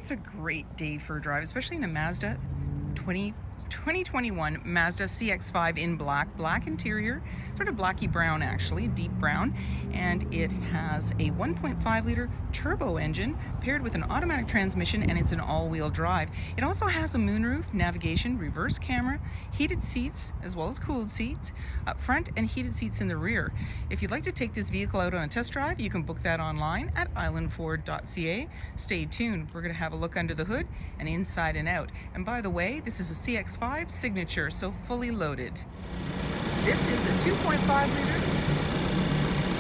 it's a great day for a drive, especially in a Mazda 2021 Mazda CX5 in black interior, sort of blacky brown actually, deep brown, and it has a 1.5 liter turbo engine paired with an automatic transmission, and it's an all-wheel drive. It also has a moonroof, navigation, reverse camera, heated seats as well as cooled seats up front, and heated seats in the rear. If you'd like to take this vehicle out on a test drive, you can book that online at islandford.ca. Stay tuned, we're going to have a look under the hood and inside and out. And by the way, this is a CX5 Signature, so fully loaded. This is a 2.5 liter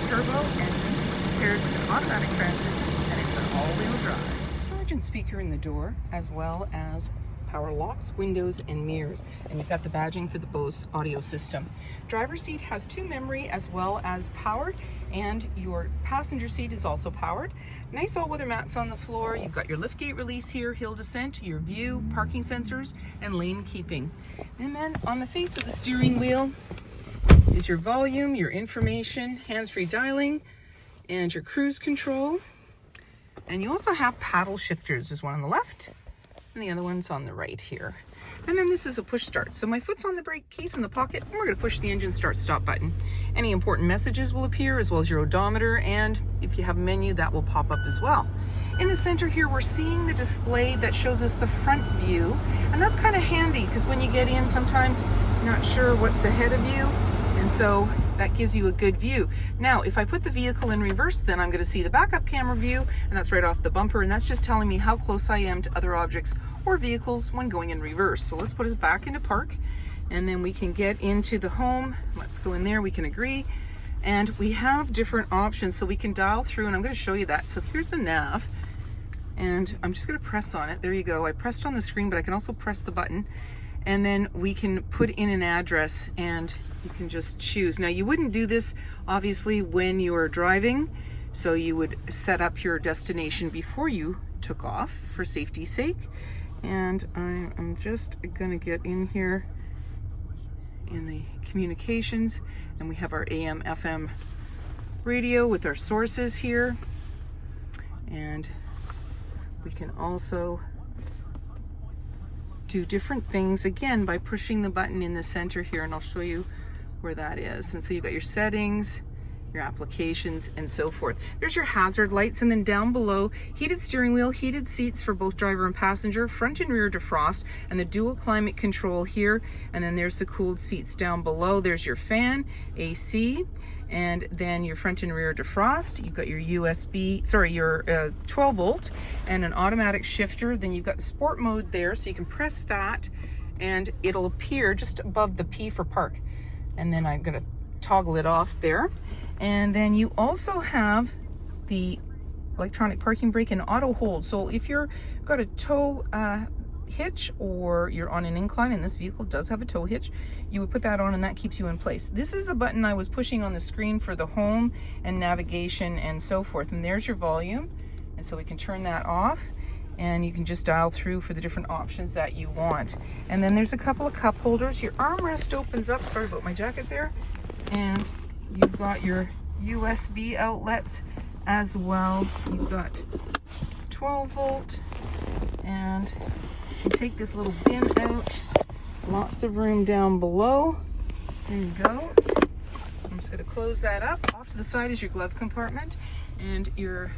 turbo engine paired with an automatic transmission, and it's an all-wheel drive. Storage and speaker in the door, as well as power locks, windows, and mirrors. And you've got the badging for the Bose audio system. Driver's seat has 2 memory as well as powered, and your passenger seat is also powered. Nice all-weather mats on the floor. You've got your liftgate release here, hill descent, your view, parking sensors, and lane keeping. And then on the face of the steering wheel is your volume, your information, hands-free dialing, and your cruise control. And you also have paddle shifters. There's one on the left, and the other one's on the right here. And then this is a push start. So my foot's on the brake, keys in the pocket, and we're gonna push the engine start stop button. Any important messages will appear, as well as your odometer, and if you have a menu, that will pop up as well. In the center here, we're seeing the display that shows us the front view, and that's kind of handy because when you get in, sometimes you're not sure what's ahead of you, and so that gives you a good view. Now, if I put the vehicle in reverse, then I'm gonna see the backup camera view, and that's right off the bumper, and that's just telling me how close I am to other objects or vehicles when going in reverse. So let's put us back into park, and then we can get into the home. Let's go in there, we can agree. And we have different options, so we can dial through, and I'm gonna show you that. So here's a nav, and I'm just gonna press on it. There you go. I pressed on the screen, but I can also press the button, and then we can put in an address, and you can just choose. Now, you wouldn't do this obviously when you're driving, so you would set up your destination before you took off for safety's sake. And I'm just gonna get in here in the communications, and we have our AM FM radio with our sources here, and we can also do different things again by pushing the button in the center here, and I'll show you where that is. And so you've got your settings, your applications, and so forth. There's your hazard lights, and then down below, heated steering wheel, heated seats for both driver and passenger, front and rear defrost, and the dual climate control here, and then there's the cooled seats down below. There's your fan, AC, and then your front and rear defrost. You've got your your 12 volt and an automatic shifter. Then you've got sport mode there, so you can press that and it'll appear just above the P for park. And then I'm gonna toggle it off there. And then you also have the electronic parking brake and auto hold. So if you're got a tow hitch, or you're on an incline, and this vehicle does have a tow hitch, you would put that on, and that keeps you in place. This is the button I was pushing on the screen for the home and navigation and so forth. And there's your volume, and so we can turn that off, and you can just dial through for the different options that you want. And then there's a couple of cup holders. Your armrest opens up, sorry about my jacket there, and you've got your USB outlets as well. You've got 12 volt, and you take this little bin out. Lots of room down below. There you go. I'm just going to close that up. Off to the side is your glove compartment, and your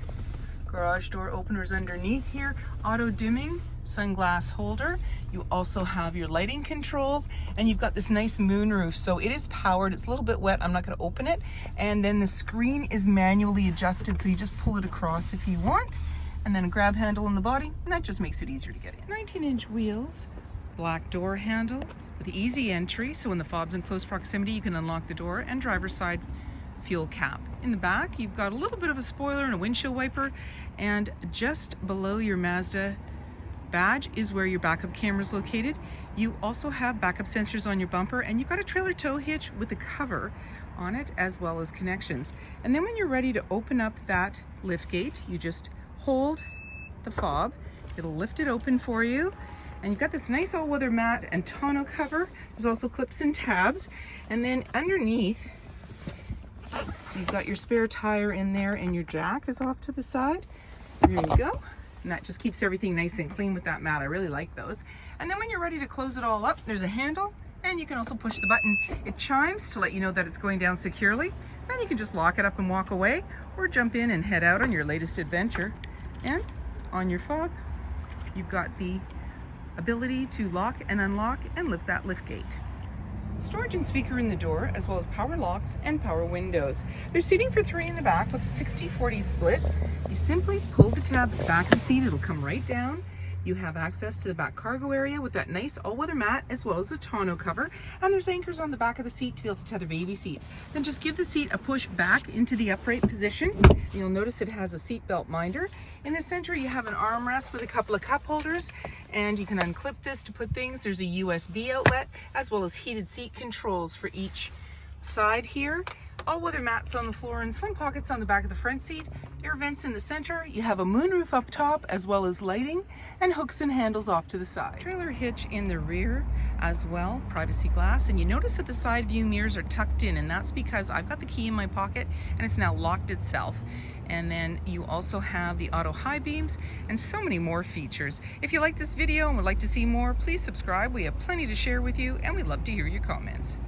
garage door openers underneath here. Auto dimming sunglass holder. You also have your lighting controls, and you've got this nice moonroof. So it is powered. It's a little bit wet. I'm not going to open it. And then the screen is manually adjusted, so you just pull it across if you want. And then a grab handle in the body, and that just makes it easier to get in. 19-inch wheels, black door handle with easy entry, so when the fob's in close proximity, you can unlock the door, and driver's side fuel cap. In the back, you've got a little bit of a spoiler and a windshield wiper, and just below your Mazda badge is where your backup camera is located. You also have backup sensors on your bumper, and you've got a trailer tow hitch with a cover on it, as well as connections. And then when you're ready to open up that lift gate, you just hold the fob, it'll lift it open for you, and you've got this nice all-weather mat and tonneau cover. There's also clips and tabs, and then underneath you've got your spare tire in there, and your jack is off to the side. There you go. And that just keeps everything nice and clean with that mat. I really like those. And then when you're ready to close it all up, there's a handle, and you can also push the button. It chimes to let you know that it's going down securely. Then you can just lock it up and walk away, or jump in and head out on your latest adventure. And on your fob, you've got the ability to lock and unlock and lift that lift gate. Storage and speaker in the door, as well as power locks and power windows. There's seating for 3 in the back with a 60-40 split. You simply pull the tab at the back of the seat, it'll come right down. You have access to the back cargo area with that nice all-weather mat, as well as a tonneau cover. And there's anchors on the back of the seat to be able to tether baby seats. Then just give the seat a push back into the upright position. You'll notice it has a seat belt minder. In the center, you have an armrest with a couple of cup holders, and you can unclip this to put things. There's a USB outlet, as well as heated seat controls for each side here. All-weather mats on the floor and some pockets on the back of the front seat. Air vents in the center. You have a moonroof up top, as well as lighting, and hooks and handles off to the side. Trailer hitch in the rear as well, privacy glass. And you notice that the side view mirrors are tucked in, and that's because I've got the key in my pocket and it's now locked itself. And then you also have the auto high beams and so many more features. If you like this video and would like to see more, please subscribe. We have plenty to share with you, and we'd love to hear your comments.